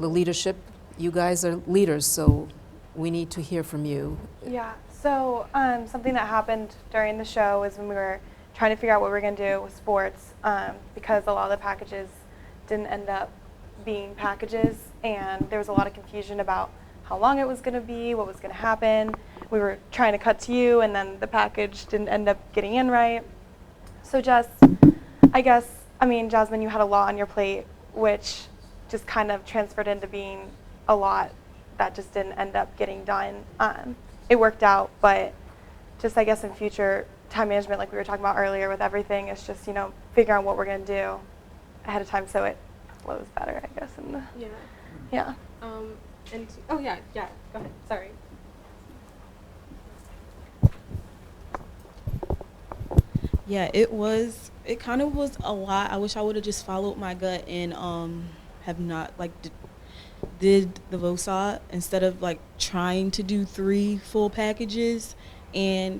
The leadership. You guys are leaders, so we need to hear from you. Yeah. So something that happened during the show was when we were trying to figure out what we were going to do with sports, because a lot of the packages didn't end up being packages, and there was a lot of confusion about how long it was going to be, what was going to happen. We were trying to cut to you, and then the package didn't end up getting in right. So just, I guess, I mean, Jasmine, you had a lot on your plate, which just kind of transferred into being a lot that just didn't end up getting done. It worked out, but just, I guess, in future time management, like we were talking about earlier with everything, it's just, you know, figuring out what we're going to do ahead of time so it flows better, I guess. In the, yeah. And oh yeah, go ahead. Sorry. Yeah, it kind of was a lot. I wish I would have just followed my gut and have not did the VOSOT instead of trying to do 3 full packages. And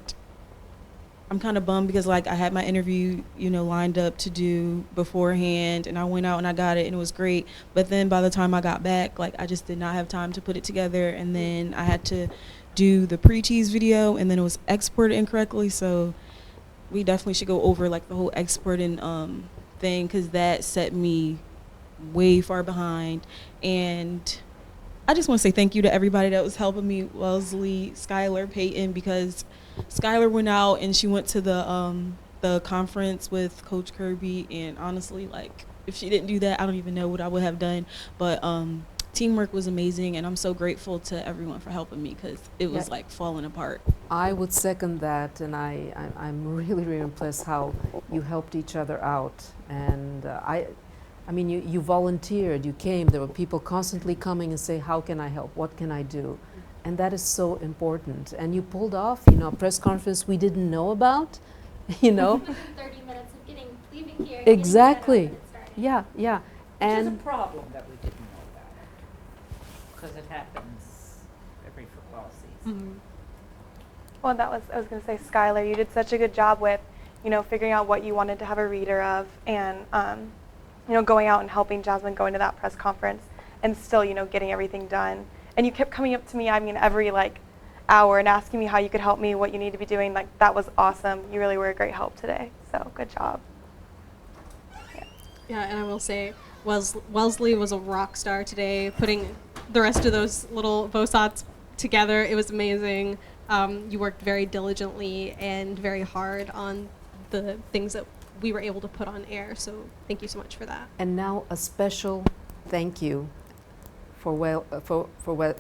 I'm kind of bummed because I had my interview, lined up to do beforehand, and I went out and I got it and it was great. But then by the time I got back, I just did not have time to put it together, and then I had to do the pre-tease video, and then it was exported incorrectly. So we definitely should go over the whole exporting thing, because that set me way far behind. And I just want to say thank you to everybody that was helping me, Wellesley, Skylar, Peyton, because Skylar went out and she went to the conference with Coach Kirby, and honestly, if she didn't do that, I don't even know what I would have done. But teamwork was amazing, and I'm so grateful to everyone for helping me, because it was falling apart. I would second that, and I'm really, really impressed how you helped each other out. And I mean, you volunteered, you came, there were people constantly coming and say, how can I help, what can I do? And that is so important. And you pulled off, a press conference we didn't know about, 30 minutes of leaving here. Exactly. Yeah. And which is a problem that we didn't know about, because it happens every football season. Well, I was going to say, Skylar, you did such a good job with, figuring out what you wanted to have a reader of, and, going out and helping Jasmine go into that press conference, and still, getting everything done. And you kept coming up to me, every hour and asking me how you could help me, what you need to be doing. That was awesome. You really were a great help today. So good job. Yeah, and I will say, Wellesley was a rock star today, putting the rest of those little VOSOTs together. It was amazing. You worked very diligently and very hard on the things that we were able to put on air. So thank you so much for that. And now a special thank you for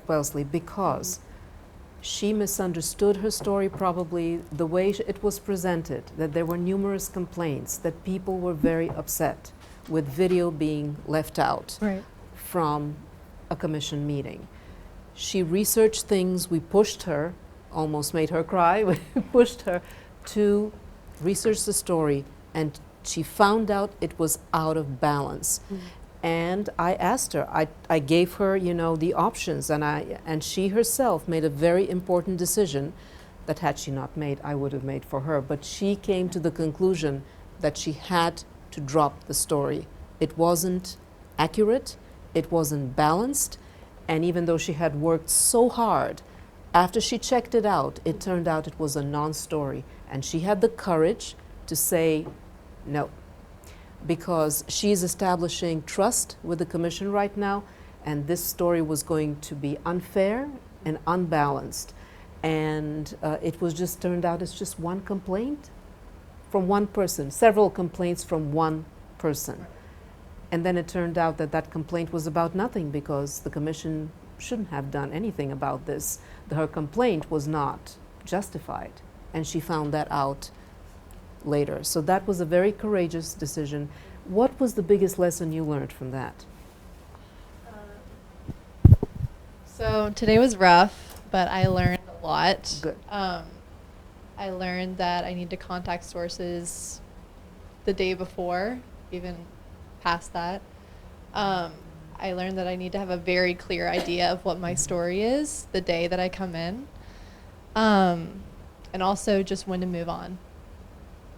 Wellesley, because She misunderstood her story probably, the way it was presented, that there were numerous complaints, that people were very upset with video being left out from a commission meeting. She researched things, we pushed her, almost made her cry, we pushed her to research the story, and she found out it was out of balance. And I asked her, I gave her, you know, the options, and she herself made a very important decision that had she not made, I would have made for her. But she came to the conclusion that she had to drop the story. It wasn't accurate, it wasn't balanced, and even though she had worked so hard, after she checked it out, it turned out it was a non-story. And she had the courage to say no, because she's establishing trust with the commission right now, and this story was going to be unfair and unbalanced. And it was just turned out it's just one complaint from one person, several complaints from one person. And then it turned out that that complaint was about nothing, because the commission shouldn't have done anything about this. Her complaint was not justified, and she found that out later. So that was a very courageous decision. What was the biggest lesson you learned from that? So today was rough, but I learned a lot. Good. I learned that I need to contact sources the day before, even past that. I learned that I need to have a very clear idea of what my story is the day that I come in, and also just when to move on.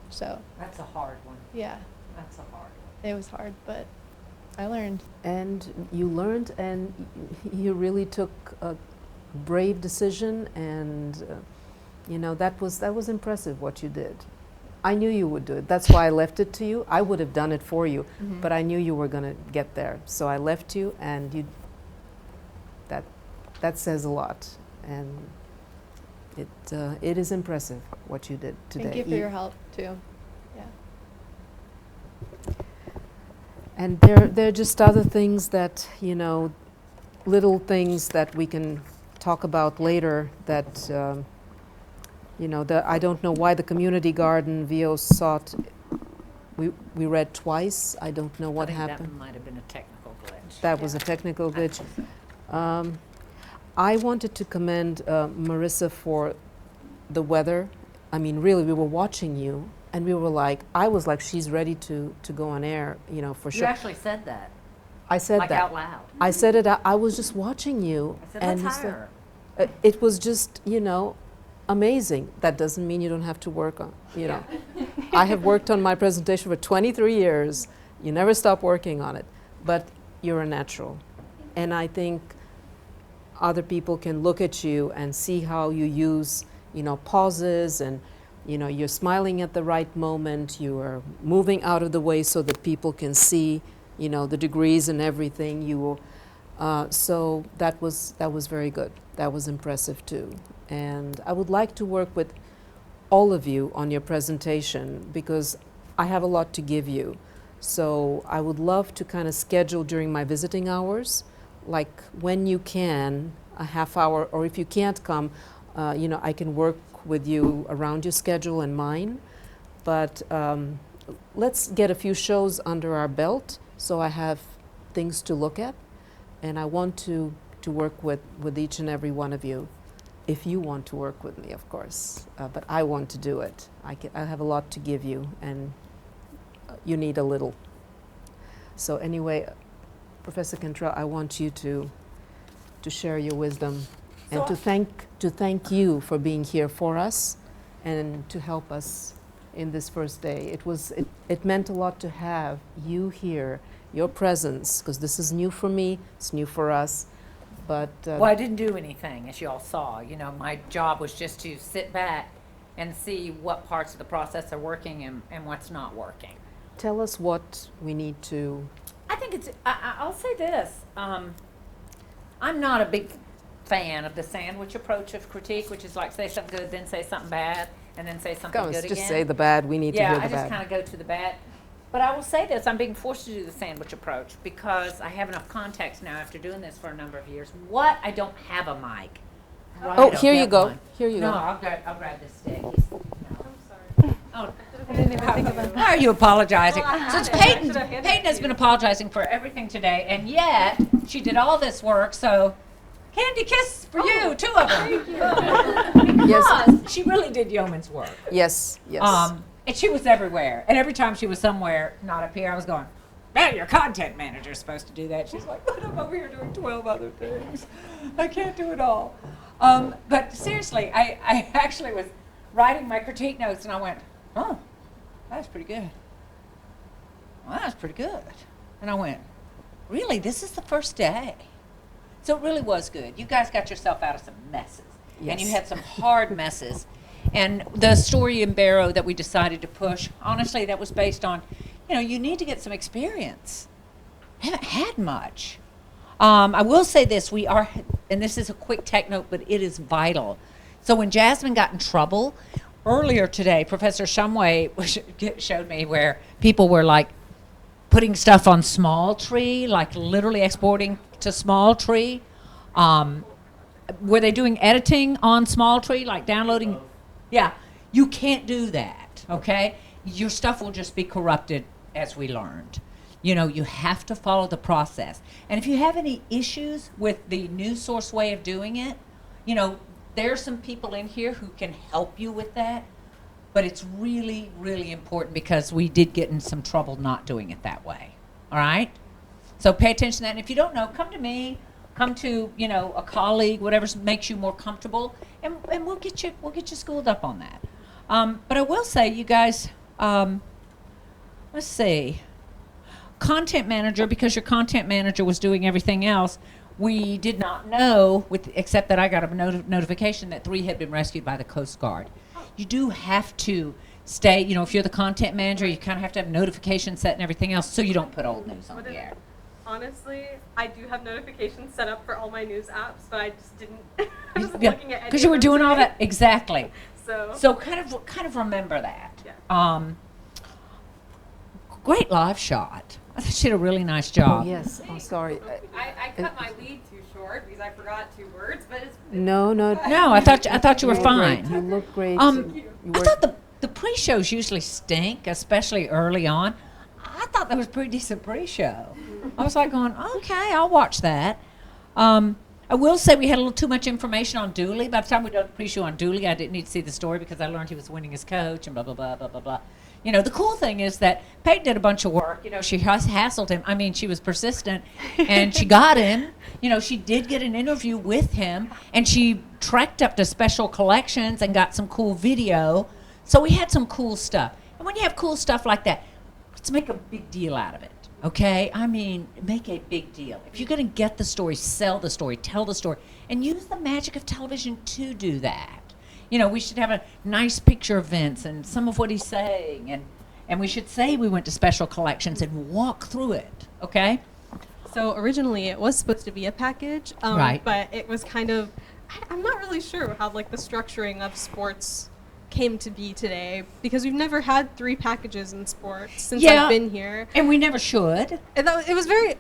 So That's a hard one. yeah, That's a hard one. it was hard, but I learned. And you learned, and you really took a brave decision, and you know, that was impressive what you did. I knew you would do it. That's why I left it to you. I would have done it for you, but I knew you were going to get there. So I left you, and you. That says a lot, and it is impressive what you did today. Thank you for your help too. Yeah. And there are just other things that, you know, little things that we can talk about later that, you know, I don't know why the community garden VO sought, we read twice. I don't know what happened. That might have been a technical glitch. That was a technical glitch. I wanted to commend Marissa for the weather. I mean, really, we were watching you, and we were like, I was like, she's ready to go on air, you know, for sure. You actually said that. I said like that. out loud. I said it. I was just watching you, I said, and let's you hire said, it was just, you know, amazing. That doesn't mean you don't have to work on, you know. I have worked on my presentation for 23 years. You never stop working on it, but you're a natural, and I think other people can look at you and see how you use, you know, pauses, and you know, you're smiling at the right moment, you are moving out of the way so that people can see, you know, the degrees and everything. So that was very good. That was impressive too. And I would like to work with all of you on your presentation, because I have a lot to give you. So I would love to kind of schedule during my visiting hours, like when you can, a half hour, or if you can't come, you know, I can work with you around your schedule and mine. But let's get a few shows under our belt so I have things to look at. And I want to work with each and every one of you, if you want to work with me, of course. But I want to do it. I have a lot to give you, and you need a little. So anyway, Professor Cantrell, I want you to share your wisdom, and to thank you for being here for us and to help us in this first day. It meant a lot to have you here, your presence, because this is new for me, it's new for us. But well, I didn't do anything, as you all saw. You know, my job was just to sit back and see what parts of the process are working and what's not working. Tell us what we need to. I think it's, I'll say this, I'm not a big fan of the sandwich approach of critique, which is like say something good, then say something bad, and then say something good again. Just say the bad, we need to hear the bad. Yeah, I just kind of go to the bad. But I will say this, I'm being forced to do the sandwich approach because I have enough context now after doing this for a number of years. What, I don't have a mic. Right, Oh, I'll here you get go. one. Here you no, go. I'll grab this stick. I'm sorry. Oh, I didn't even think about that. Why are you apologizing? Since Peyton has been apologizing for everything today, and yet she did all this work, so candy kiss for you, 2 of them. Because Yes. she really did yeoman's work. Yes, yes. And she was everywhere. And every time she was somewhere, not up here, I was going, well, your content manager's supposed to do that. She's like, but I'm over here doing 12 other things. I can't do it all. But seriously, I actually was writing my critique notes, and I went, oh, that's pretty good. Well, that's pretty good. And I went, really, this is the first day. So it really was good. You guys got yourself out of some messes. Yes. And you had some hard messes. And the story in Barrow that we decided to push, honestly, that was based on, you need to get some experience. I haven't had much. I will say this, we are, and this is a quick tech note, but it is vital. So when Jasmine got in trouble, earlier today, Professor Shumway showed me where people were like putting stuff on Small Tree, like literally exporting to Small Tree. Were they doing editing on Small Tree, like downloading? Yeah, you can't do that, okay? Your stuff will just be corrupted, as we learned. You have to follow the process. And if you have any issues with the Newsource way of doing it, there are some people in here who can help you with that. But it's really, really important because we did get in some trouble not doing it that way. All right? So pay attention to that. And if you don't know, come to me, come to, a colleague, whatever makes you more comfortable, and we'll get you schooled up on that. But I will say, you guys, let's see. Content manager, because your content manager was doing everything else, we did not know, except that I got a notification that 3 had been rescued by the Coast Guard. You do have to stay, if you're the content manager, you kind of have to have notifications set and everything else so you don't put old news on the air. Honestly, I do have notifications set up for all my news apps, but I just didn't. I was looking at because you were doing all that exactly. So kind of remember that. Yeah. Great live shot. I thought she did a really nice job. Oh, yes. I'm sorry. I cut my lead too short because I forgot 2 words, but it's No. No, I thought you were fine. You look great. I thought the pre-shows usually stink, especially early on. I thought that was a pretty decent pre-show. I was like going, okay, I'll watch that. I will say we had a little too much information on Dooley. By the time we did the pre-show on Dooley, I didn't need to see the story because I learned he was winning his coach and blah, blah, blah, blah, blah, blah. The cool thing is that Peyton did a bunch of work. She hassled him. I mean, she was persistent, and she got him. She did get an interview with him, and she trekked up to Special Collections and got some cool video. So we had some cool stuff. And when you have cool stuff like that, let's make a big deal out of it, okay? I mean, make a big deal. If you're going to get the story, sell the story, tell the story, and use the magic of television to do that. We should have a nice picture of Vince and some of what he's saying, and we should say we went to Special Collections and walk through it, okay? So originally it was supposed to be a package, Right. But it was kind of, I'm not really sure how the structuring of sports came to be today because we've never had 3 packages in sports since I've been here. And we never should. And it was very,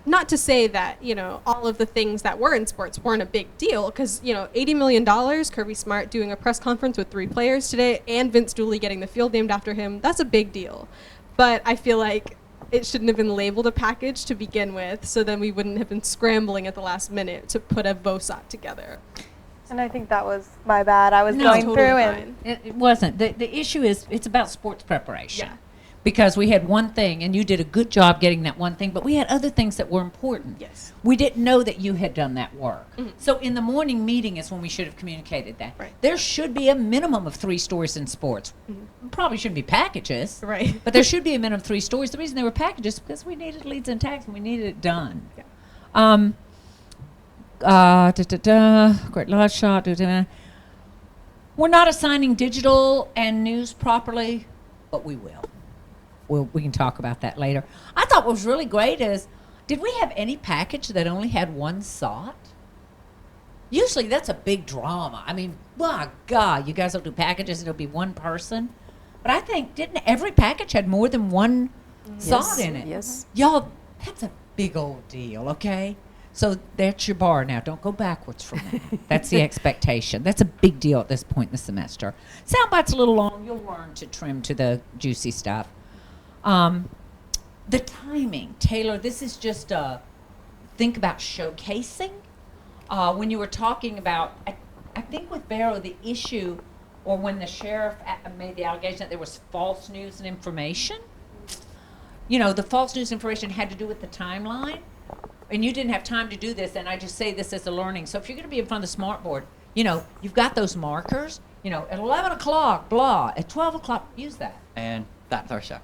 not to say that, all of the things that were in sports weren't a big deal because, $80 million, Kirby Smart doing a press conference with 3 players today and Vince Dooley getting the field named after him, that's a big deal. But I feel like it shouldn't have been labeled a package to begin with, so then we wouldn't have been scrambling at the last minute to put a VOSOT together. And I think that was my bad. I was No, going totally through and It wasn't. The issue is it's about sports preparation. Yeah. Because we had one thing, and you did a good job getting that one thing, but we had other things that were important. Yes. We didn't know that you had done that work. Mhm. So in the morning meeting is when we should have communicated that. Right. There should be a minimum of 3 stories in sports. Probably shouldn't be packages. Right. But there should be a minimum of 3 stories. The reason they were packages is because we needed leads and tags and we needed it done. Yeah. Great live shot. We're not assigning digital and news properly, but we will. We can talk about that later. I thought what was really great is, did we have any package that only had 1 SOT? Usually that's a big drama. I mean, my God, you guys don't do packages, it'll be 1 person. But I think, didn't every package had more than 1 SOT in it? Yes. Y'all, that's a big old deal, okay? So that's your bar now. Don't go backwards from that. That's the expectation. That's a big deal at this point in the semester. Soundbite's a little long. You'll learn to trim to the juicy stuff. The timing, Taylor, this is just think about showcasing. When you were talking about, I think with Barrow, the issue, or when the sheriff made the allegation that there was false news and information, the false news information had to do with the timeline, and you didn't have time to do this, and I just say this as a learning. So if you're going to be in front of the smart board, you've got those markers, at 11 o'clock, blah, at 12 o'clock, use that. And that's our show.